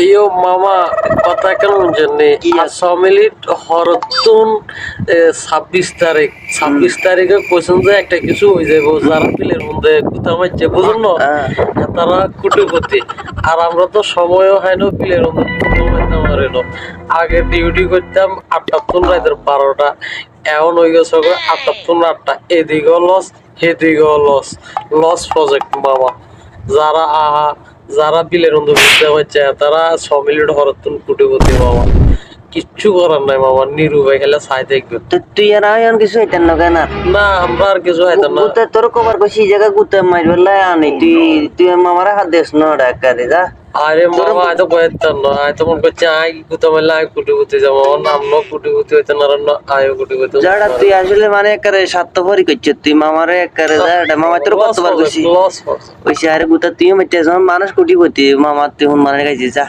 এইও মামা কথা কেমন জানি আসামিলিট হরতুন 26 তারিখে কোয়েশন যে একটা কিছু হয়ে যাবো যারা পিলের মধ্যে কোথাও মারছে বুঝুন না তারা কুটিপতি আর আমরা তো সময়ও হয় না পিলের মধ্যে কোথাও মারতে পারে না আগে ডিউটি করতাম 8টা তুন রাতের 12টা এখন হয়ে গেছে 8টা তুন 8টা এদিকেও লস সেদিকেও লস লস প্রজেক্ট মামা যারা যারা বিলের মধ্যে বুঝতে পারছে তারা 6 মিনিট হরতুন কুটিপতি মামা কিচ্ছু করার নাই মামা নিরুপায় খেলে ছাই থাকবে তো তুই আর আয়ন কিছু হইতেন না কেন না আমরা আর কিছু হইতাম না গুতে তোর কবার কইছি এই জায়গা গুতে মারবে লাই আনি তুই মামারা হাত দেস না ডাকারে যা আরে মামা আয় তো কয়েকটার না আয় তো মন করছে আয় কুতা মেলা আয় কুটিপতি যাবো নাম ন কুটিপতি হইতে না আয় কুটিপতি যাড়া তুই আসলে মানে একারে স্বার্থপরই করছিস তুই মামারে একারে যা মামা তোর কতবার কইছি লস ওই আরে গুতা তুই মেটে মানুষ কোটিপতি মামা তুই হুন মানে গাইছিস যা